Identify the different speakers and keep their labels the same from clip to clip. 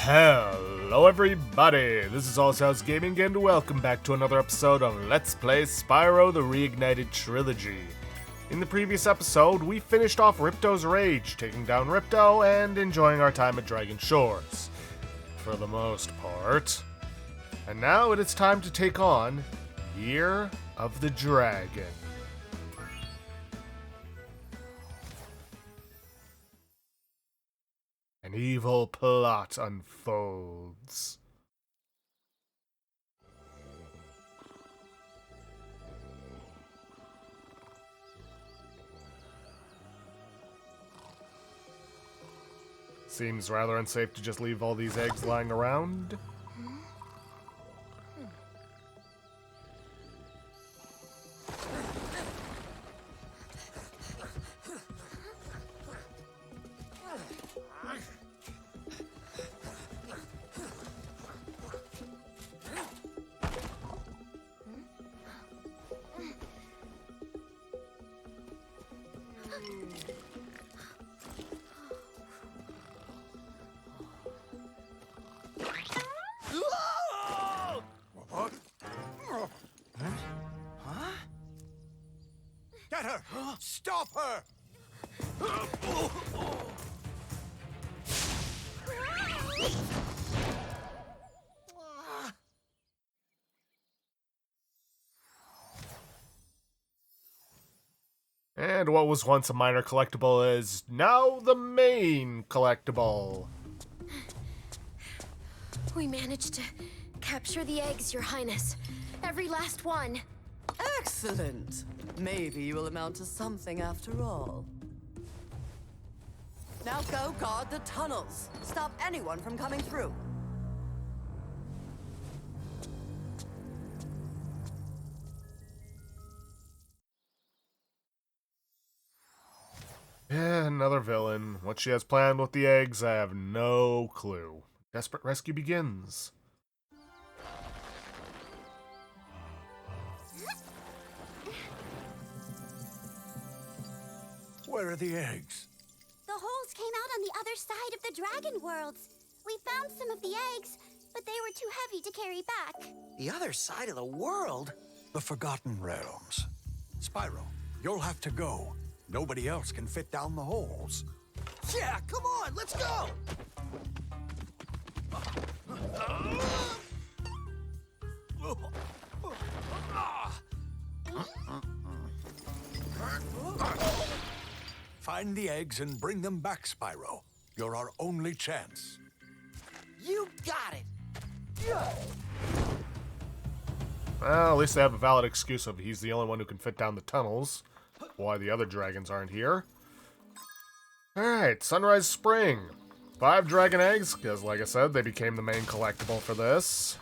Speaker 1: Hello everybody, this is All Sounds Gaming and welcome back to another episode of Let's Play Spyro the Reignited Trilogy. In the previous episode, we finished off Ripto's Rage, taking down Ripto and enjoying our time at Dragon Shores. For the most part. And now it is time to take on Year of the Dragon. An evil plot unfolds. Seems rather unsafe to just leave all these eggs lying around.
Speaker 2: Get her! Stop her!
Speaker 1: And what was once a minor collectible is now the main collectible.
Speaker 3: We managed to capture the eggs, Your Highness. Every last one.
Speaker 4: Excellent. Maybe you will amount to something after all. Now go guard the tunnels. Stop anyone from coming through.
Speaker 1: Yeah, another villain. What she has planned with the eggs, I have no clue. Desperate rescue begins.
Speaker 2: Where are the eggs?
Speaker 5: The holes came out on the other side of the dragon worlds. We found some of the eggs, but they were too heavy to carry back.
Speaker 6: The other side of the world?
Speaker 2: The Forgotten Realms. Spyro, you'll have to go. Nobody else can fit down the holes.
Speaker 6: Yeah, come on, let's go!
Speaker 2: Find the eggs and bring them back, Spyro. You're our only chance.
Speaker 6: You got it!
Speaker 1: Well, at least they have a valid excuse of he's the only one who can fit down the tunnels. Why the other dragons aren't here. Alright, Sunrise Spring. 5 dragon eggs, because like I said, they became the main collectible for this.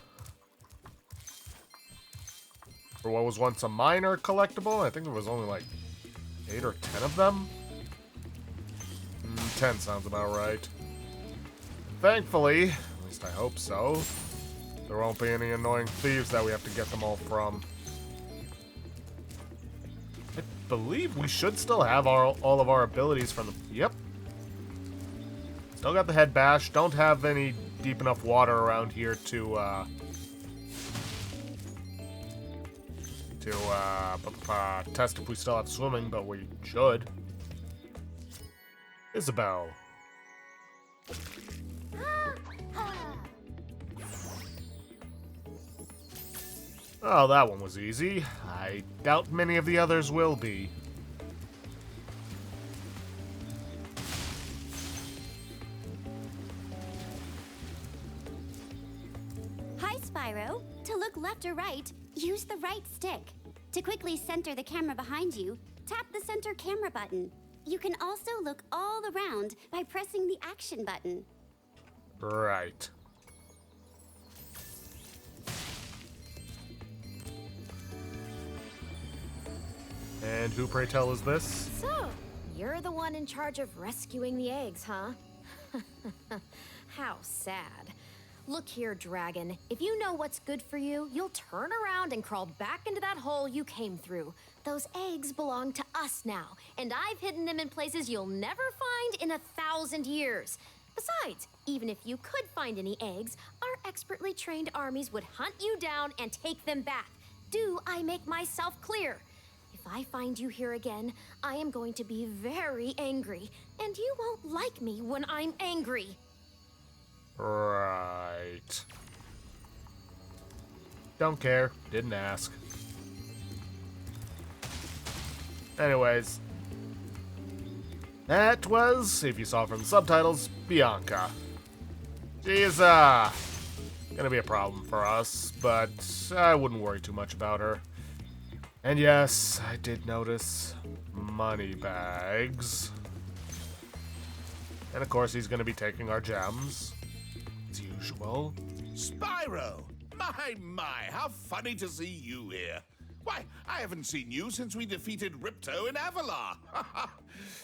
Speaker 1: For what was once a minor collectible, I think there was only like 8 or 10 of them. 10 sounds about right. Thankfully, at least I hope so, there won't be any annoying thieves that we have to get them all from. I believe we should still have all of our abilities from the... Yep. Still got the head bash. Don't have any deep enough water around here to test if we still have swimming, but we should. Isabelle. Oh, that one was easy. I doubt many of the others will be.
Speaker 5: Hi, Spyro. To look left or right, use the right stick. To quickly center the camera behind you, tap the center camera button. You can also look all around by pressing the action button.
Speaker 1: Right. And who, pray tell, is this?
Speaker 3: So, you're the one in charge of rescuing the eggs, huh? How sad. Look here, Dragon. If you know what's good for you, you'll turn around and crawl back into that hole you came through. Those eggs belong to us now, and I've hidden them in places you'll never find in 1,000 years. Besides, even if you could find any eggs, our expertly trained armies would hunt you down and take them back. Do I make myself clear? If I find you here again, I am going to be very angry, and you won't like me when I'm angry.
Speaker 1: Right. Don't care. Didn't ask. Anyways. That was, if you saw from the subtitles, Bianca. She is, gonna be a problem for us, but I wouldn't worry too much about her. And yes, I did notice money bags. And of course, he's gonna be taking our gems, as usual.
Speaker 7: Spyro! My, how funny to see you here. Why, I haven't seen you since we defeated Ripto in Avalar.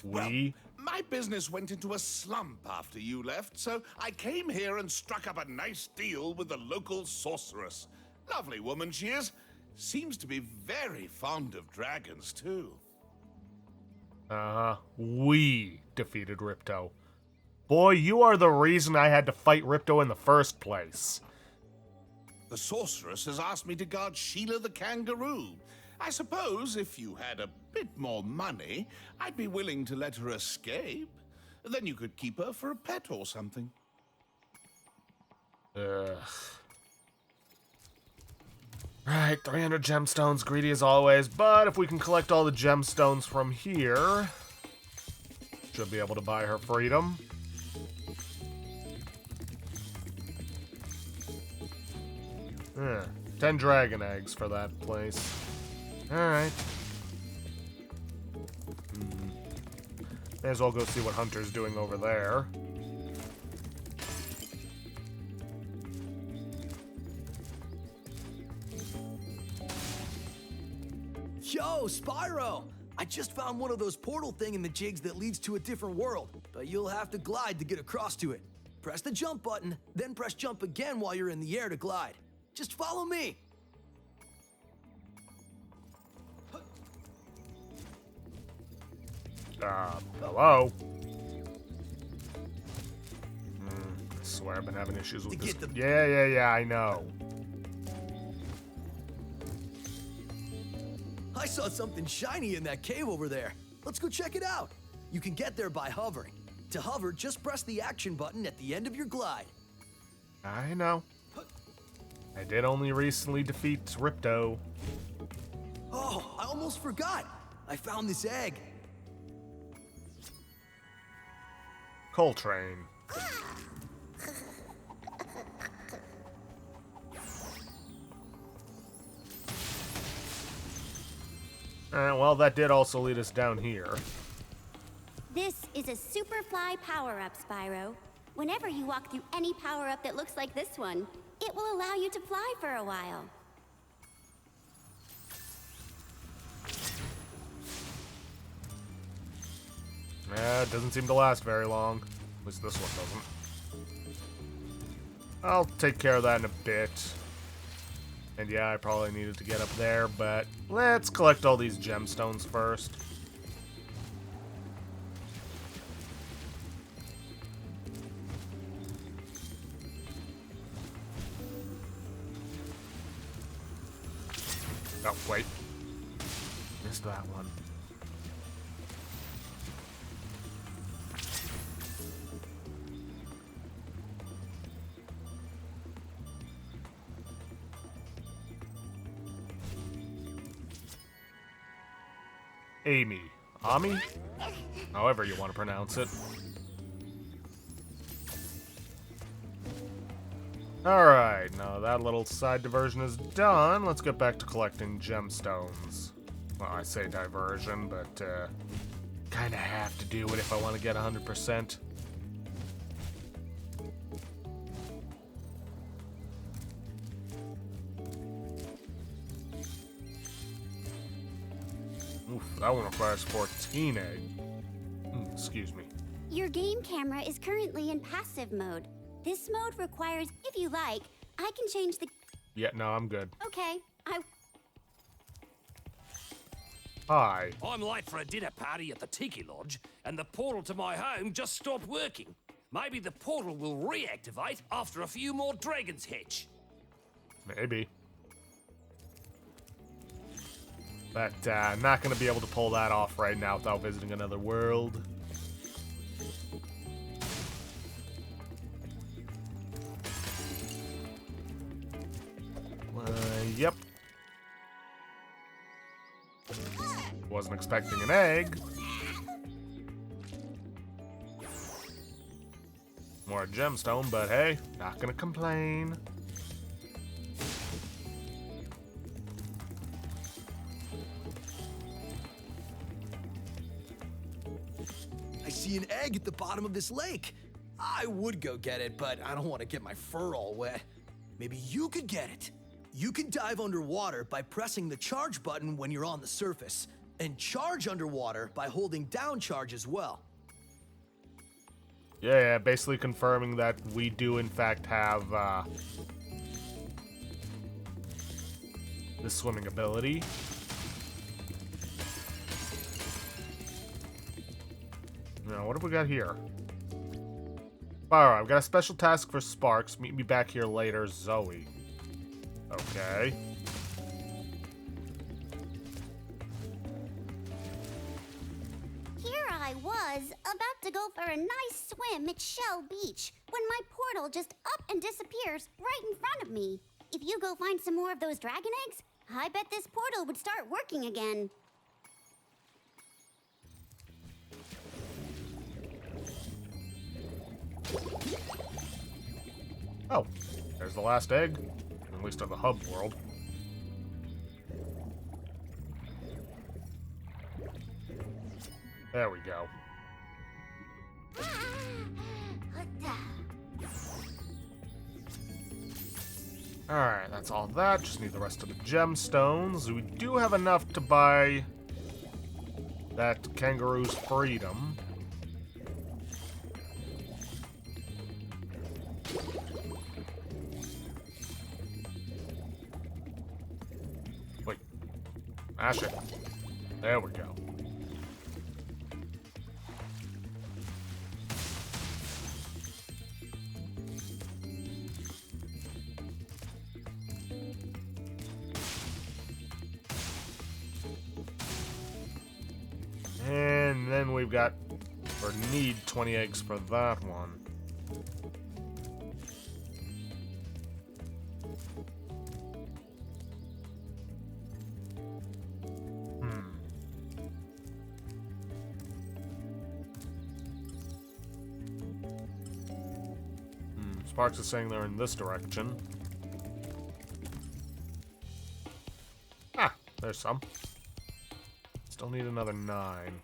Speaker 7: Well, my business went into a slump after you left, so I came here and struck up a nice deal with the local sorceress. Lovely woman she is. Seems to be very fond of dragons, too.
Speaker 1: We defeated Ripto. Boy, you are the reason I had to fight Ripto in the first place.
Speaker 7: The sorceress has asked me to guard Sheila the kangaroo. I suppose if you had a bit more money, I'd be willing to let her escape. Then you could keep her for a pet or something.
Speaker 1: Right, 300 gemstones, greedy as always, but if we can collect all the gemstones from here, should be able to buy her freedom. Yeah, 10 dragon eggs for that place. Alright. May as well go see what Hunter's doing over there.
Speaker 8: Yo, Spyro! I just found one of those portal thingamajigs that leads to a different world, but you'll have to glide to get across to it. Press the jump button, then press jump again while you're in the air to glide. Just follow me.
Speaker 1: Hello? I swear I've been having issues with this. Yeah, I know.
Speaker 8: I saw something shiny in that cave over there. Let's go check it out. You can get there by hovering. To hover, just press the action button at the end of your glide.
Speaker 1: I know. I did only recently defeat Ripto.
Speaker 8: Oh, I almost forgot. I found this egg.
Speaker 1: Coltrane. Alright, well, that did also lead us down here.
Speaker 5: This is a Superfly power-up, Spyro. Whenever you walk through any power-up that looks like this one, it will allow you to fly for a while.
Speaker 1: It doesn't seem to last very long. At least this one doesn't. I'll take care of that in a bit. And yeah, I probably needed to get up there, but let's collect all these gemstones first. Oh, wait. Missed that one. Amy. Ami? However you want to pronounce it. Alright, now that little side diversion is done, let's get back to collecting gemstones. Well, I say diversion, but kinda have to do it if I want to get 100%. Oof, that one requires 14 egg. Excuse me.
Speaker 5: Your game camera is currently in passive mode. This mode requires, if you like, I can change the...
Speaker 1: Yeah, no, I'm good.
Speaker 5: Okay,
Speaker 1: Hi.
Speaker 9: I'm late for a dinner party at the Tiki Lodge, and the portal to my home just stopped working. Maybe the portal will reactivate after a few more dragons hatch.
Speaker 1: Maybe. But not going to be able to pull that off right now without visiting another world. Yep. Wasn't expecting an egg. More gemstone, but hey, not gonna complain.
Speaker 8: I see an egg at the bottom of this lake. I would go get it, but I don't want to get my fur all wet. Maybe you could get it. You can dive underwater by pressing the charge button when you're on the surface, and charge underwater by holding down charge as well.
Speaker 1: Yeah, basically confirming that we do in fact have the swimming ability. Now, what have we got here? Spyro, I've got a special task for Sparks. Meet me back here later, Zoe. Okay.
Speaker 5: Here I was, about to go for a nice swim at Shell Beach, when my portal just up and disappears right in front of me. If you go find some more of those dragon eggs, I bet this portal would start working again.
Speaker 1: Oh, there's the last egg. At least of the hub world. There we go. Alright, that's all that. Just need the rest of the gemstones. We do have enough to buy that kangaroo's freedom. Wait. Mash it. There we go. And then we've got, or need 20 eggs for that one. Sparks is saying they're in this direction. Ah, there's some. Still need another 9.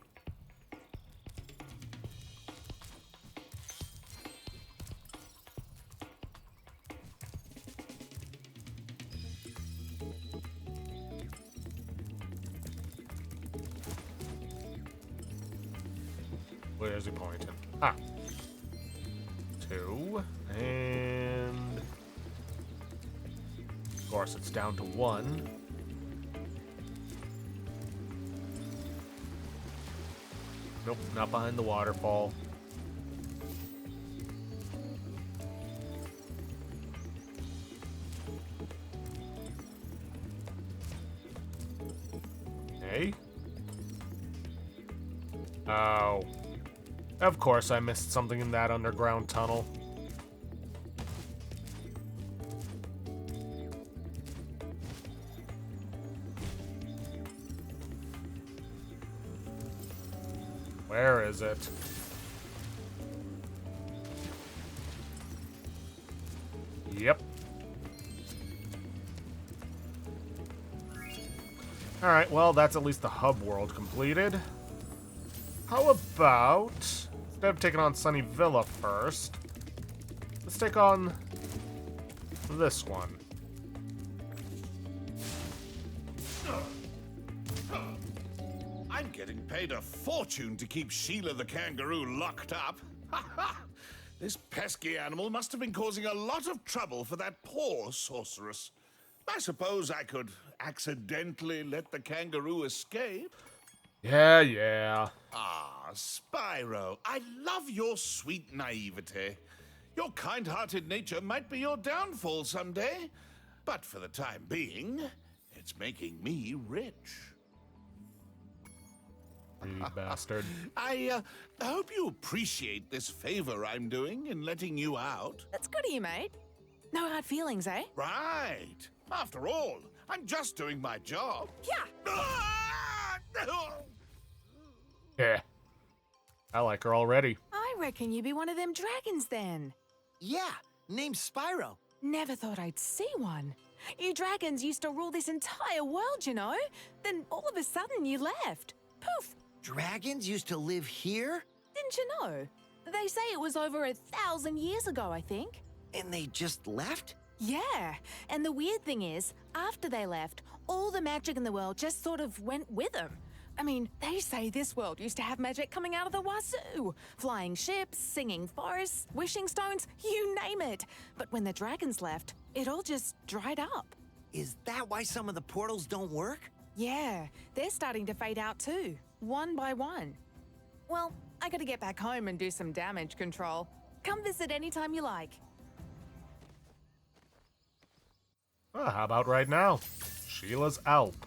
Speaker 1: Where is he pointing? Ah. 2. And of course it's down to 1. Nope, not behind the waterfall. Hey? Oh. Of course I missed something in that underground tunnel. Where is it? Yep. Alright, well, that's at least the hub world completed. How about, instead of taking on Sunny Villa first, let's take on this one.
Speaker 7: I'm getting paid a fortune to keep Sheila the kangaroo locked up. This pesky animal must have been causing a lot of trouble for that poor sorceress. I suppose I could accidentally let the kangaroo escape.
Speaker 1: Yeah.
Speaker 7: Ah, Spyro, I love your sweet naivety. Your kind-hearted nature might be your downfall someday, but for the time being, it's making me rich.
Speaker 1: Greedy bastard.
Speaker 7: I hope you appreciate this favor I'm doing in letting you out.
Speaker 10: That's good of you, mate. No hard feelings, eh?
Speaker 7: Right. After all, I'm just doing my job.
Speaker 10: Yeah.
Speaker 1: Yeah. I like her already.
Speaker 10: I reckon you be one of them dragons then.
Speaker 6: Yeah, name's Spyro.
Speaker 10: Never thought I'd see one. You dragons used to rule this entire world, you know? Then all of a sudden you left. Poof.
Speaker 6: Dragons used to live here?
Speaker 10: Didn't you know? They say it was over 1,000 years ago, I think.
Speaker 6: And they just left?
Speaker 10: Yeah, and the weird thing is, after they left, all the magic in the world just sort of went with them. I mean, they say this world used to have magic coming out of the wazoo. Flying ships, singing forests, wishing stones, you name it. But when the dragons left, it all just dried up.
Speaker 6: Is that why some of the portals don't work?
Speaker 10: Yeah, they're starting to fade out too, one by one. Well, I gotta get back home and do some damage control. Come visit anytime you like.
Speaker 1: How about right now? Sheila's Alp.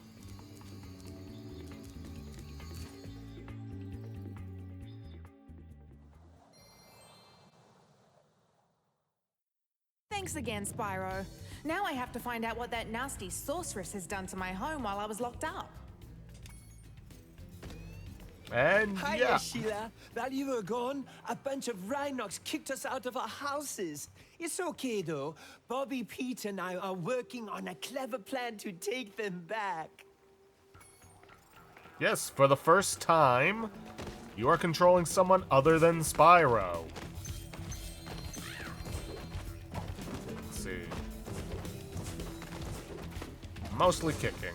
Speaker 10: Thanks again, Spyro. Now I have to find out what that nasty sorceress has done to my home while I was locked up.
Speaker 1: And
Speaker 11: Hiya,
Speaker 1: yeah.
Speaker 11: Sheila. While you were gone, a bunch of Rhinox kicked us out of our houses. It's okay, though. Bobby, Pete, and I are working on a clever plan to take them back.
Speaker 1: Yes, for the first time, you are controlling someone other than Spyro. Let's see. Mostly kicking.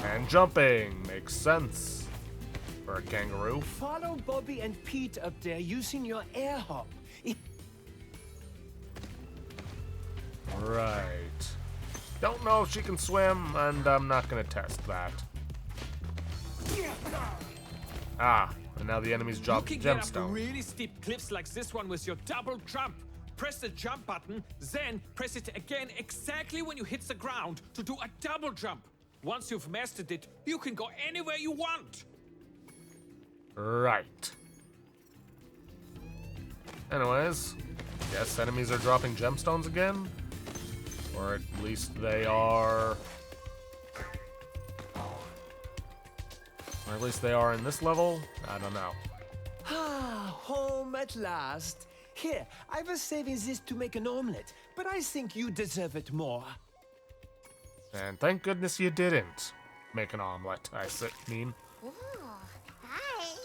Speaker 1: And jumping makes sense for a kangaroo.
Speaker 11: Follow Bobby and Pete up there using your air hop.
Speaker 1: Right. Don't know if she can swim, and I'm not gonna test that. Ah, and now the enemy's
Speaker 9: You
Speaker 1: dropped
Speaker 9: can get up
Speaker 1: gemstone.
Speaker 9: really steep cliffs like this one with your double jump. Press the jump button, then press it again exactly when you hit the ground to do a double jump. Once you've mastered it, you can go anywhere you want.
Speaker 1: Right. Anyways, yes, enemies are dropping gemstones again. Or at least they are... Or at least they are in this level? I don't know.
Speaker 11: Ah, home at last. Here, I was saving this to make an omelet, but I think you deserve it more.
Speaker 1: And thank goodness you didn't make an omelet, mean.
Speaker 5: Ooh, hi.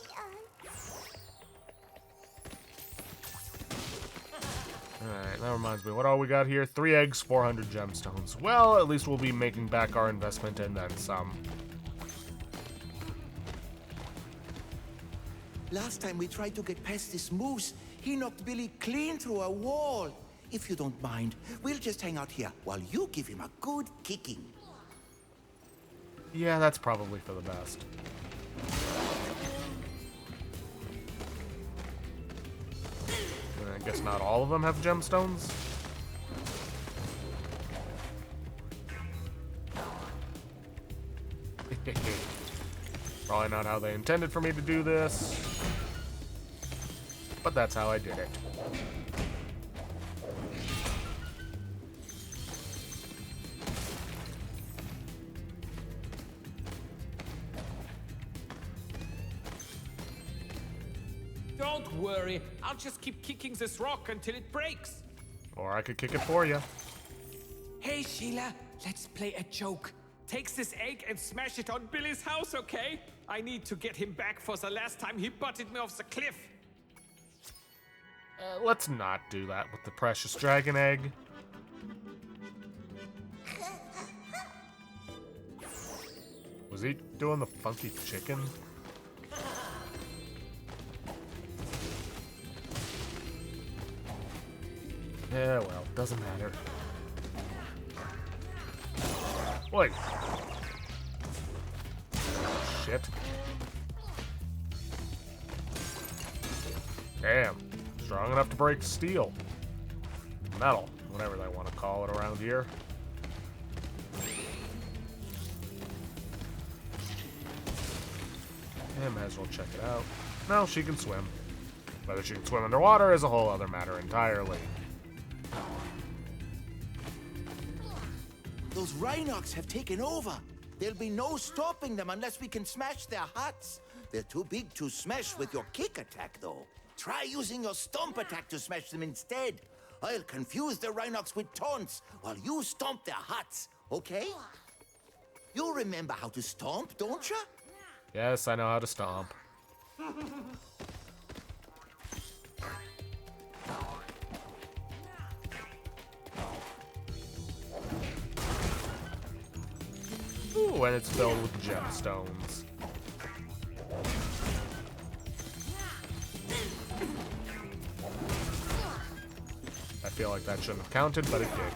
Speaker 1: Alright, that reminds me, what all we got here? 3 eggs, 400 gemstones. Well, at least we'll be making back our investment and then some.
Speaker 6: Last time we tried to get past this moose, he knocked Billy clean through a wall. If you don't mind, we'll just hang out here while you give him a good kicking.
Speaker 1: Yeah, that's probably for the best. I guess not all of them have gemstones. Probably not how they intended for me to do this, but that's how I did it.
Speaker 9: Don't worry, I'll just keep kicking this rock until it breaks.
Speaker 1: Or I could kick it for you.
Speaker 9: Hey, Sheila, let's play a joke. Take this egg and smash it on Billy's house, okay? I need to get him back for the last time he butted me off the cliff.
Speaker 1: Let's not do that with the precious dragon egg. Was he doing the funky chicken? Yeah, well, doesn't matter. Wait. shit. Damn. Strong enough to break steel. Metal. Whatever they want to call it around here. And might as well check it out. No, she can swim. Whether she can swim underwater is a whole other matter entirely.
Speaker 6: Those Rhinox have taken over. There'll be no stopping them unless we can smash their huts. They're too big to smash with your kick attack, though. Try using your stomp attack to smash them instead. I'll confuse the Rhinox with taunts while you stomp their huts, okay? You remember how to stomp, don't you?
Speaker 1: Yes, I know how to stomp. Ooh, and it's filled with gemstones. I feel like that shouldn't have counted, but it did.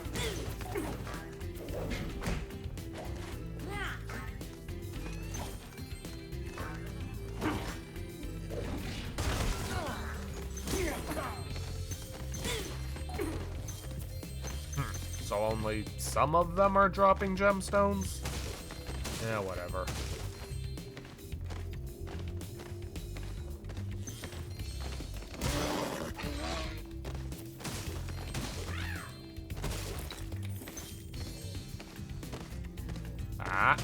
Speaker 1: So only some of them are dropping gemstones? Yeah, whatever. Ah,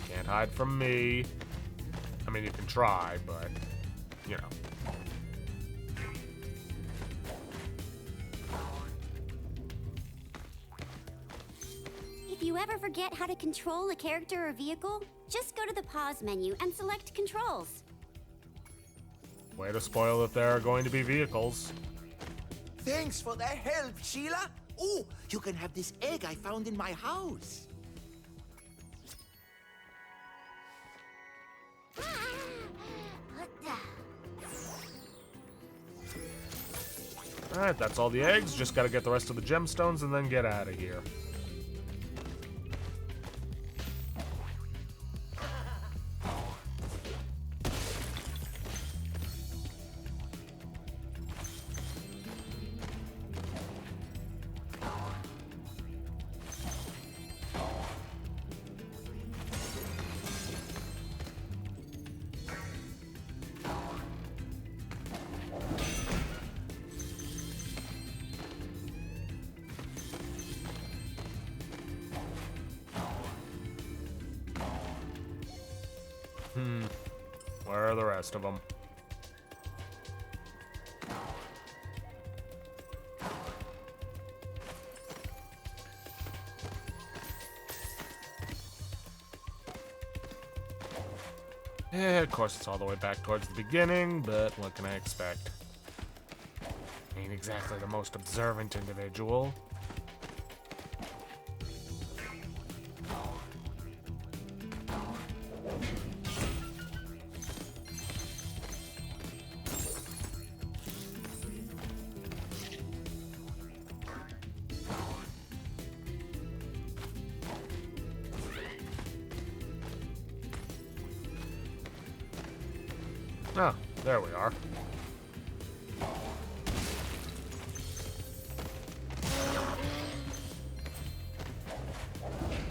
Speaker 1: can't hide from me. I mean, you can try, but, you know.
Speaker 5: If you ever forget how to control a character or vehicle, just go to the pause menu and select controls.
Speaker 1: Way to spoil that there are going to be vehicles.
Speaker 6: Thanks for the help, Sheila. Oh, you can have this egg I found in my house.
Speaker 1: Alright, that's all the eggs. Just gotta get the rest of the gemstones and then get out of here. Where are the rest of them? Yeah, of course it's all the way back towards the beginning, but what can I expect? Ain't exactly the most observant individual. Oh, there we are.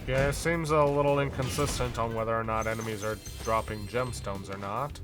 Speaker 1: Yeah, it seems a little inconsistent on whether or not enemies are dropping gemstones or not.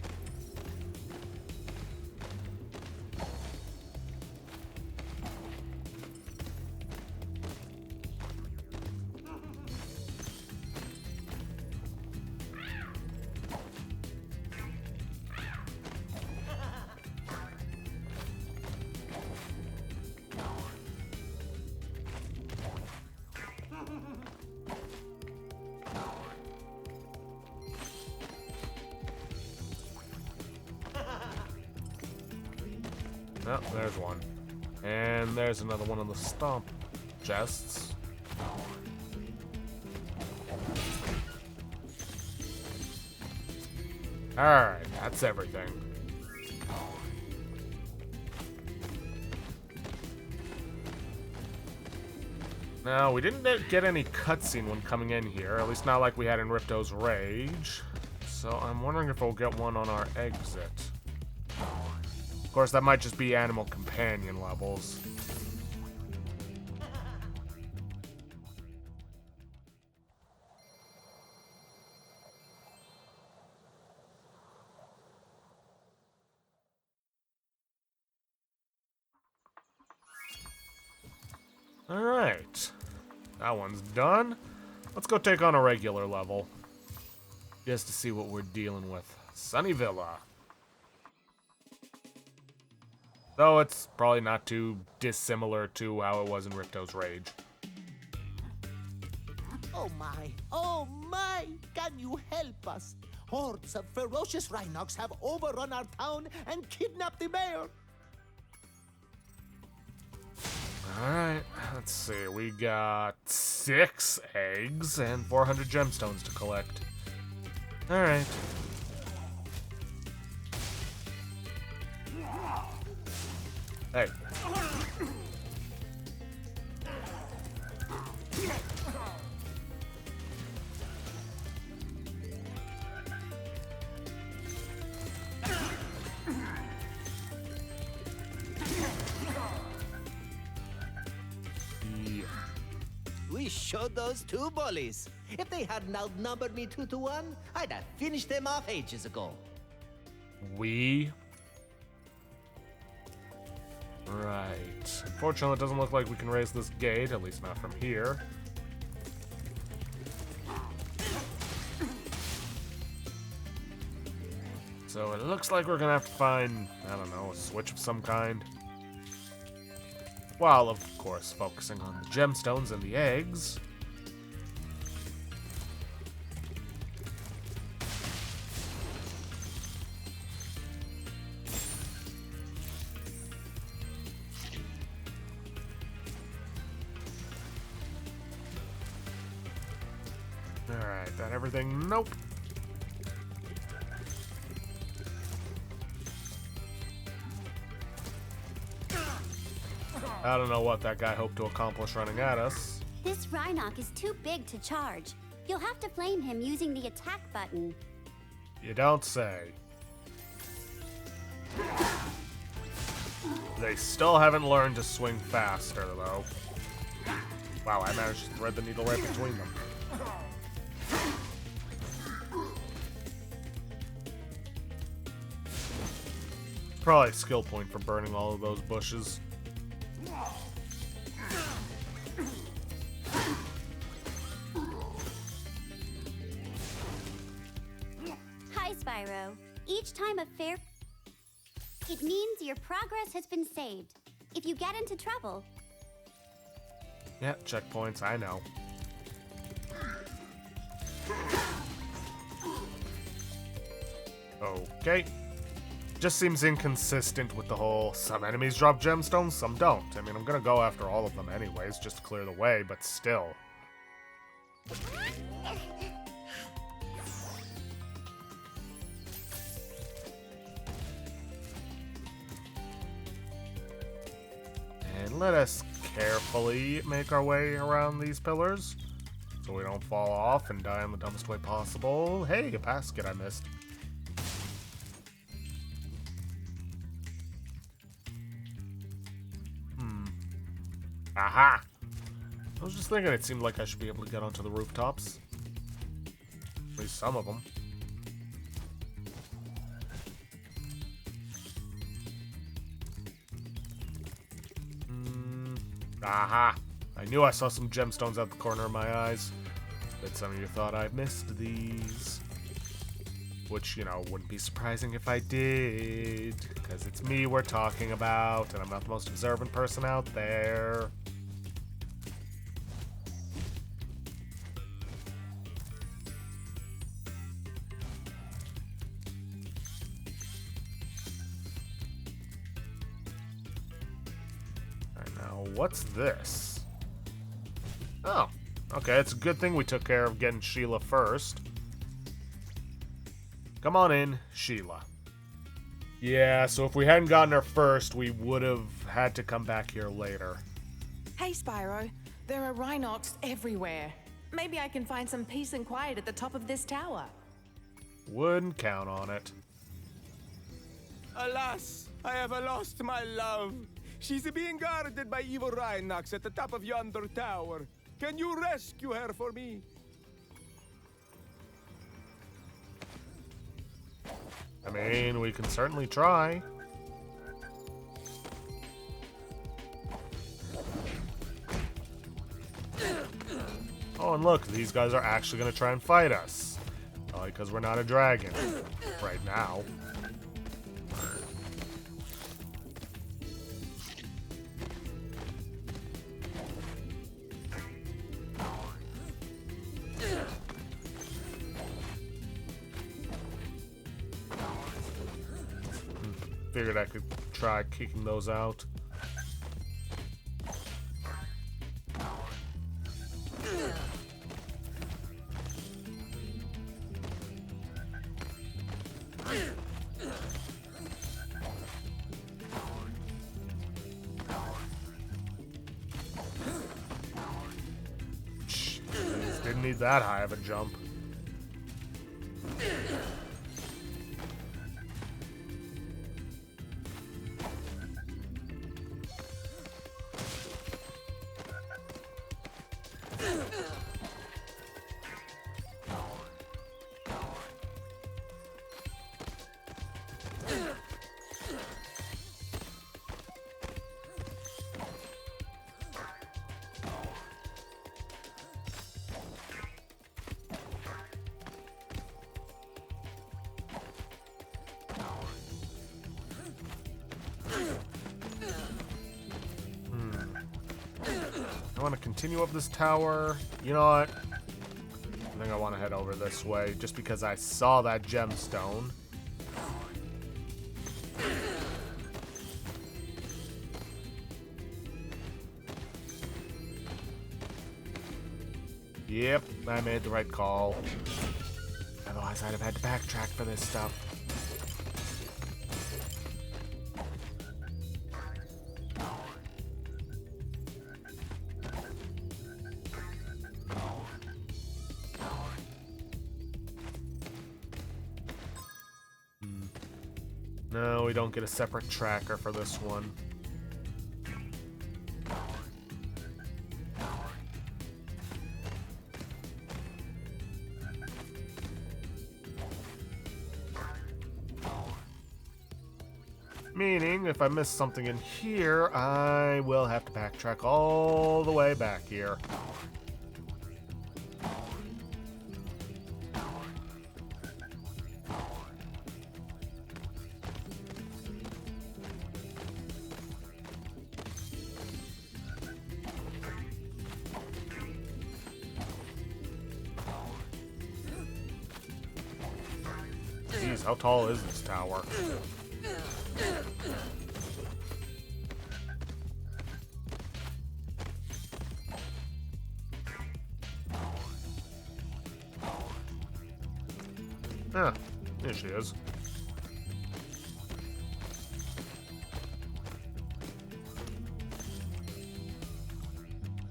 Speaker 1: Oh, there's one. And there's another one of the stomp chests. Alright, that's everything. Now, we didn't get any cutscene when coming in here, at least not like we had in Ripto's Rage. So So I'm wondering if we'll get one on our exit. Of course, that might just be animal companion levels. Alright. That one's done. Let's go take on a regular level. Just to see what we're dealing with. Sunny Villa. Though it's probably not too dissimilar to how it was in Ripto's Rage.
Speaker 6: Oh my! Can you help us? Hordes of ferocious Rhinox have overrun our town and kidnapped the mayor.
Speaker 1: Alright, let's see. We got 6 eggs and 400 gemstones to collect. Alright. Hey.
Speaker 12: We showed those two bullies. If they hadn't outnumbered me 2-1, I'd have finished them off ages ago.
Speaker 1: We? Right. Unfortunately, it doesn't look like we can raise this gate, at least not from here. So it looks like we're gonna have to find, I don't know, a switch of some kind. While, of course, focusing on the gemstones and the eggs. Alright, that everything? Nope. I don't know what that guy hoped to accomplish running at us.
Speaker 5: This Rhinoc is too big to charge. You'll have to flame him using the attack button.
Speaker 1: You don't say. They still haven't learned to swing faster, though. Wow, I managed to thread the needle right between them. Probably a skill point for burning all of those bushes.
Speaker 5: Hi, Spyro. Each time a fair... It means your progress has been saved. If you get into trouble...
Speaker 1: Yeah, checkpoints, I know. Okay. Just seems inconsistent with the whole some enemies drop gemstones, some don't. I mean, I'm gonna go after all of them anyways, just to clear the way, but still. And let us carefully make our way around these pillars so we don't fall off and die in the dumbest way possible. Hey, a basket I missed. Aha! I was just thinking it seemed like I should be able to get onto the rooftops. At least some of them. Aha! I knew I saw some gemstones out the corner of my eyes. Bet some of you thought I missed these. Which, you know, wouldn't be surprising if I did. Because it's me we're talking about, and I'm not the most observant person out there. What's this? Oh, okay, it's a good thing we took care of getting Sheila first. Come on in, Sheila. Yeah, so if we hadn't gotten her first, we would have had to come back here later.
Speaker 10: Hey, Spyro. There are Rhinox everywhere. Maybe I can find some peace and quiet at the top of this tower.
Speaker 1: Wouldn't count on it.
Speaker 13: Alas, I have lost my love. She's being guarded by evil Rhinox at the top of yonder tower. Can you rescue her for me?
Speaker 1: I mean, we can certainly try. Oh, and look, these guys are actually going to try and fight us. Probably because we're not a dragon. Right now. Figured I could try kicking those out. Didn't need that high of a jump. I want to continue up this tower. You know what? I think I want to head over this way just because I saw that gemstone. Yep, I made the right call. Otherwise, I'd have had to backtrack for this stuff. No, we don't get a separate tracker for this one. Meaning, if I miss something in here, I will have to backtrack all the way back here. Jeez, how tall is this tower? Ah, there she is.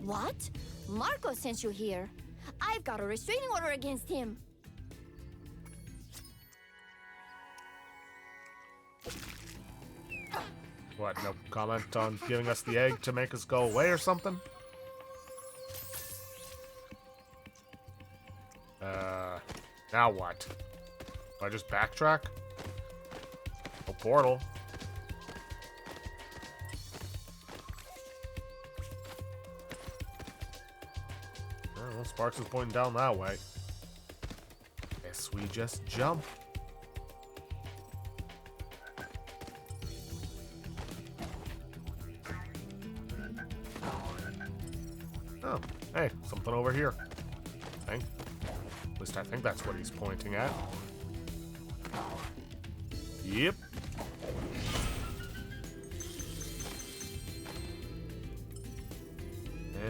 Speaker 14: What? Marco sent you here. I've got a restraining order against him.
Speaker 1: What, no comment on giving us the egg to make us go away or something? Now what? Do I just backtrack? Oh, portal. Well, Sparks is pointing down that way. Guess we just jump. Oh, hey, something over here. At least I think that's what he's pointing at. Yep.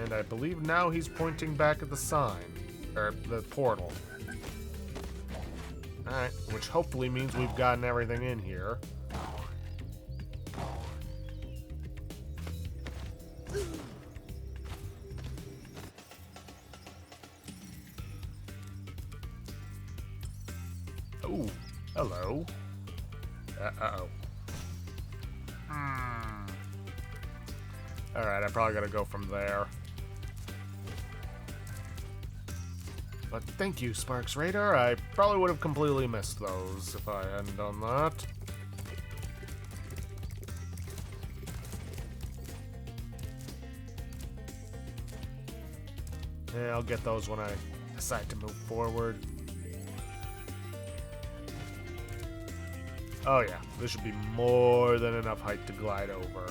Speaker 1: And I believe now he's pointing back at the sign. Or the portal. Alright, which hopefully means we've gotten everything in here. Ooh, hello. Uh-oh. Alright, I probably gotta go from there. But thank you, Sparks Radar. I probably would have completely missed those if I hadn't done that. Yeah, I'll get those when I decide to move forward. Oh yeah, this should be more than enough height to glide over.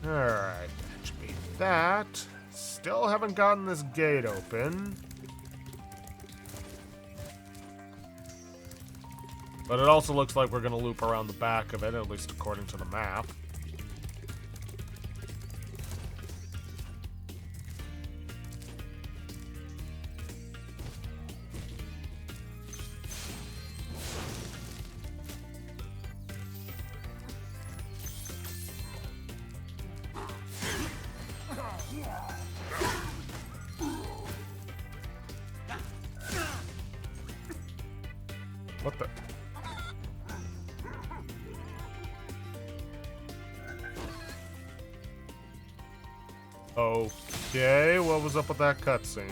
Speaker 1: Alright, that should be that. Still haven't gotten this gate open. But it also looks like we're going to loop around the back of it, at least according to the map. What the? Okay, what was up with that cutscene?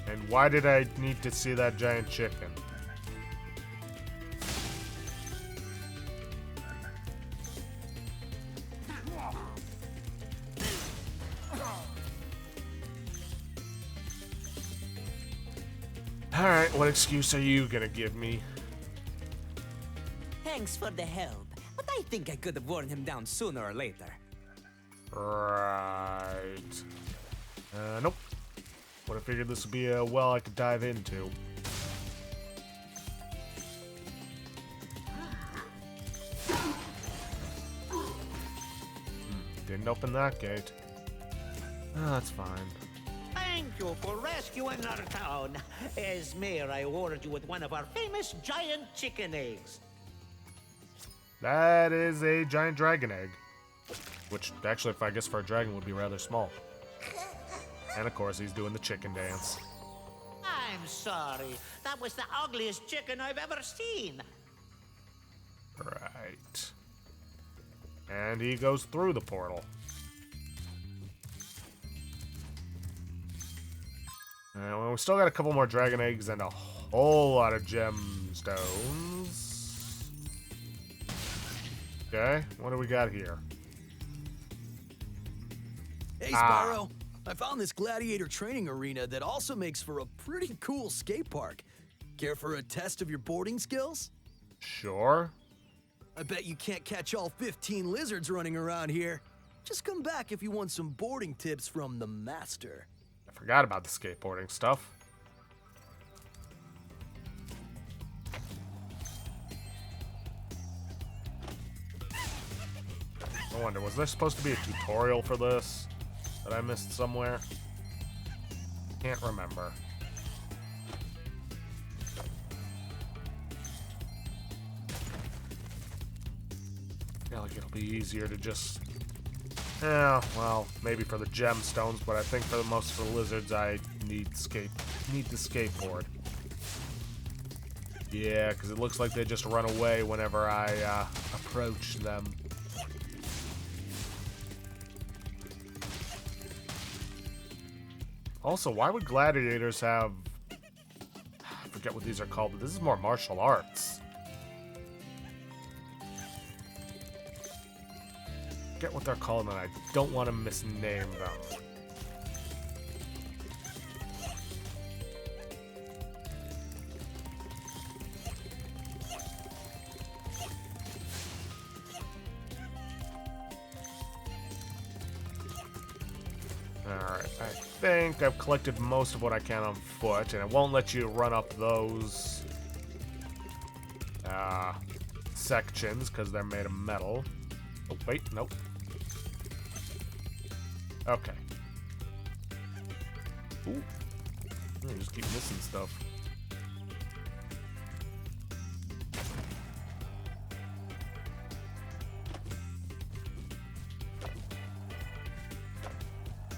Speaker 1: And why did I need to see that giant chicken? Alright, what excuse are you gonna give me?
Speaker 15: Thanks for the help, but I think I could have worn him down sooner or later.
Speaker 1: Right. Nope. Would have figured this would be a well I could dive into. Didn't open that gate. Oh, that's fine.
Speaker 12: Thank you for rescuing our town. As mayor, I awarded you with one of our famous giant chicken eggs.
Speaker 1: That is a giant dragon egg. Which, actually, if I guess for a dragon, would be rather small. And of course, he's doing the chicken dance.
Speaker 12: I'm sorry. That was the ugliest chicken I've ever seen.
Speaker 1: Right. And he goes through the portal. Well, we still got a couple more dragon eggs and a whole lot of gemstones. Okay, what do we got here?
Speaker 8: Hey, Spyro. I found this gladiator training arena that also makes for a pretty cool skate park. Care for a test of your boarding skills?
Speaker 1: Sure.
Speaker 8: I bet you can't catch all 15 lizards running around here. Just come back if you want some boarding tips from the master.
Speaker 1: I forgot about the skateboarding stuff. I wonder, was there supposed to be a tutorial for this that I missed somewhere? Can't remember. I feel like it'll be easier to just... Yeah, well, maybe for the gemstones, but I think for the most of the lizards I need the skateboard. Yeah, because it looks like they just run away whenever I approach them. Also, why would gladiators have... I forget what these are called, but this is more martial arts. I forget what they're called, and I don't want to misname them. Alright, I think I've collected most of what I can on foot, and it won't let you run up those sections because they're made of metal. Oh, wait, nope. Okay. Ooh. I just keep missing stuff.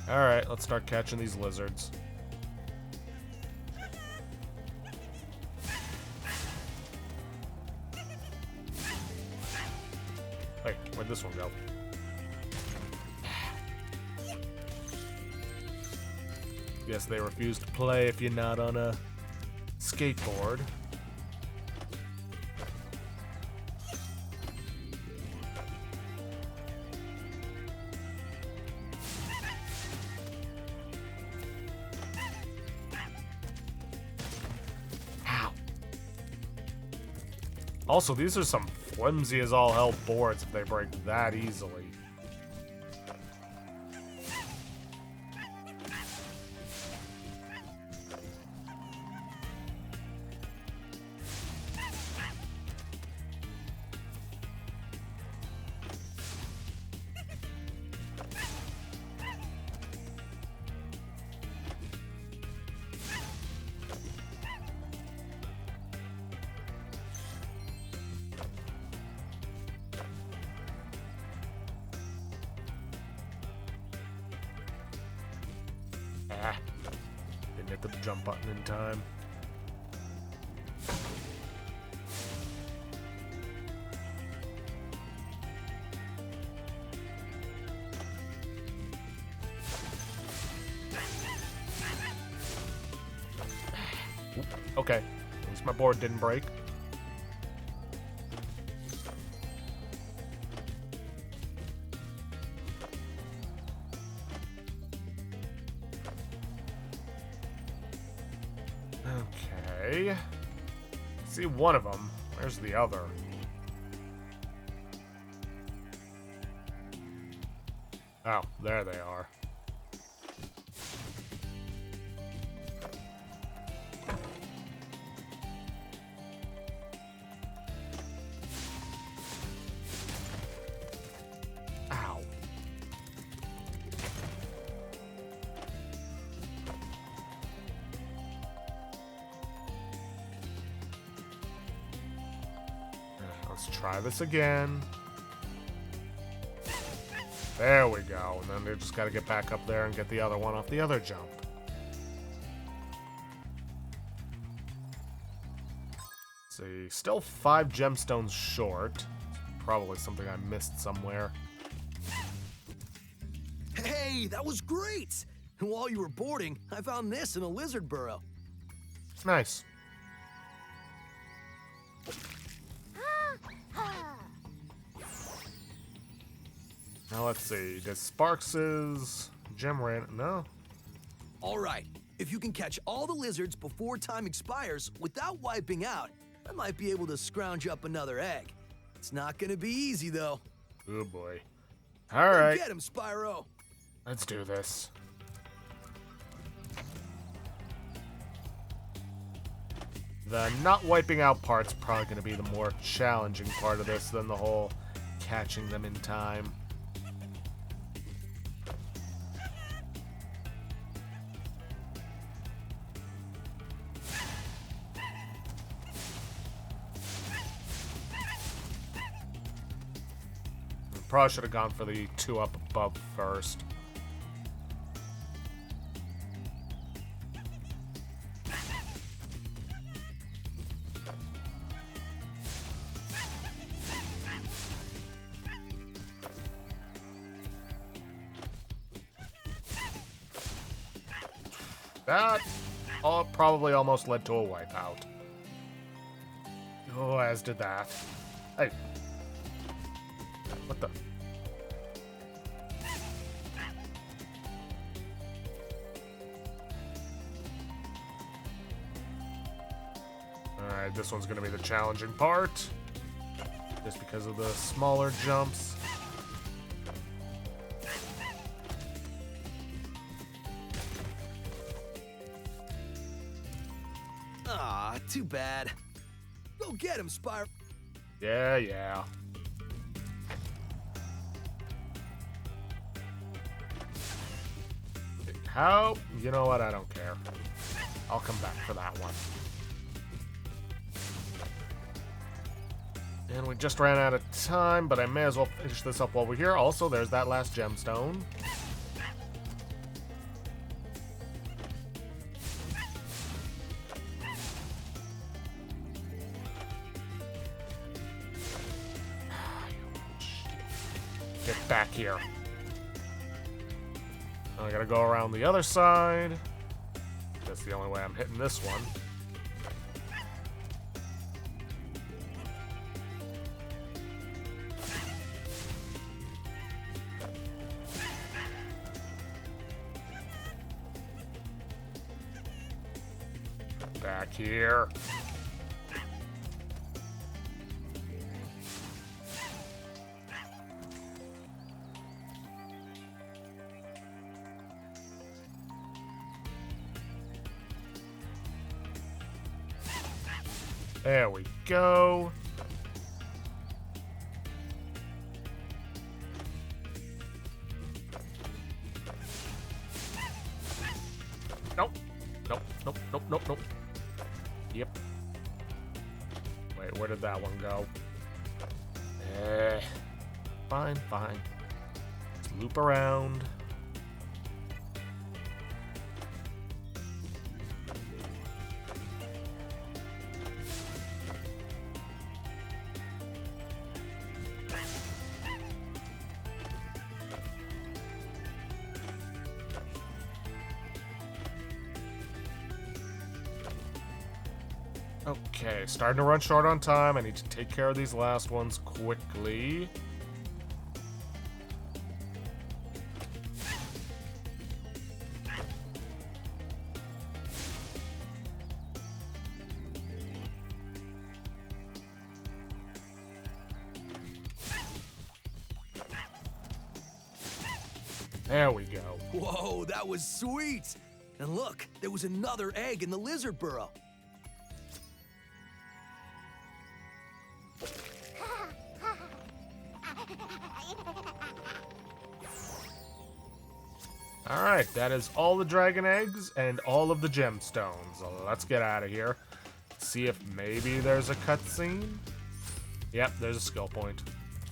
Speaker 1: Alright, let's start catching these lizards. Wait, where'd this one go? Guess they refuse to play if you're not on a skateboard. Ow. Also, these are some flimsy as all hell boards if they break that easily. Didn't hit the jump button in time. Okay, at least my board didn't break. Okay. See one of them. Where's the other? Oh, there they are. Ow. Let's try this again. There we go. And then they just got to get back up there and get the other one off the other jump. Let's see, still 5 gemstones short. Probably something I missed somewhere.
Speaker 8: Hey, that was great! And while you were boarding, I found this in a lizard burrow.
Speaker 1: Nice. Now let's see. Does Sparks's gem ran? No.
Speaker 8: All right. If you can catch all the lizards before time expires without wiping out, I might be able to scrounge up another egg. It's not gonna be easy, though.
Speaker 1: Oh boy. All right.
Speaker 8: Get him, Spyro.
Speaker 1: Let's do this. The not wiping out part's probably going to be the more challenging part of this than the whole catching them in time. Probably should have gone for the 2 up above first. That probably almost led to a wipeout. Oh, as did that. Hey. What the? Alright, this one's gonna be the challenging part. Just because of the smaller jumps.
Speaker 8: Ah, too bad. Go get him, Spyro.
Speaker 1: Yeah. How? You know what? I don't care. I'll come back for that one. And we just ran out of time, but I may as well finish this up while we're here. Also, there's that last gemstone. Get back here. I gotta go around the other side. That's the only way I'm hitting this one. Back here. There we go. Nope. Nope. Nope. Nope. Nope. Nope. Yep. Wait, where did that one go? Fine, fine. Just loop around. Okay, starting to run short on time. I need to take care of these last ones quickly. There we go.
Speaker 8: Whoa, that was sweet! And look, there was another egg in the lizard burrow.
Speaker 1: Alright, that is all the dragon eggs and all of the gemstones. So let's get out of here. See if maybe there's a cutscene. Yep, there's a skill point,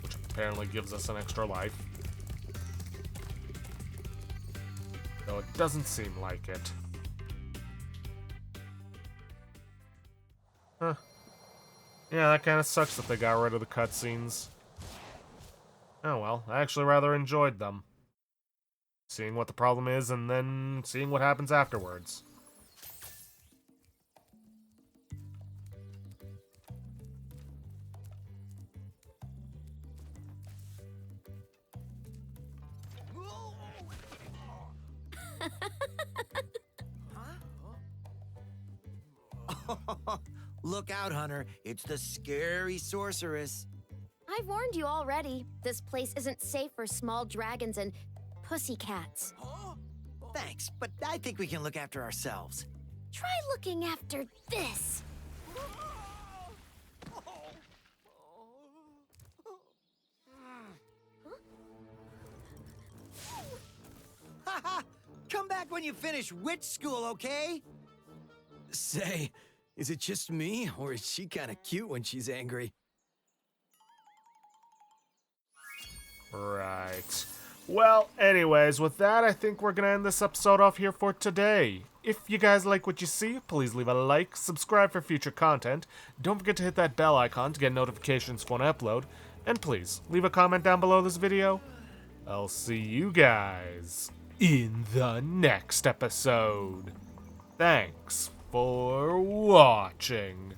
Speaker 1: which apparently gives us an extra life. Though it doesn't seem like it. Huh. Yeah, that kind of sucks that they got rid of the cutscenes. Oh well, I actually rather enjoyed them. Seeing what the problem is, and then seeing what happens afterwards.
Speaker 6: Look out, Hunter. It's the scary sorceress.
Speaker 3: I've warned you already. This place isn't safe for small dragons and pussycats.
Speaker 6: Thanks, but I think we can look after ourselves.
Speaker 3: Try looking after this.
Speaker 6: Haha! Come back when you finish witch school, okay?
Speaker 8: Say, is it just me, or is she kind of cute when she's angry?
Speaker 1: Right. Well, anyways, with that, I think we're going to end this episode off here for today. If you guys like what you see, please leave a like, subscribe for future content, don't forget to hit that bell icon to get notifications when I upload, and please, leave a comment down below this video. I'll see you guys in the next episode. Thanks for watching.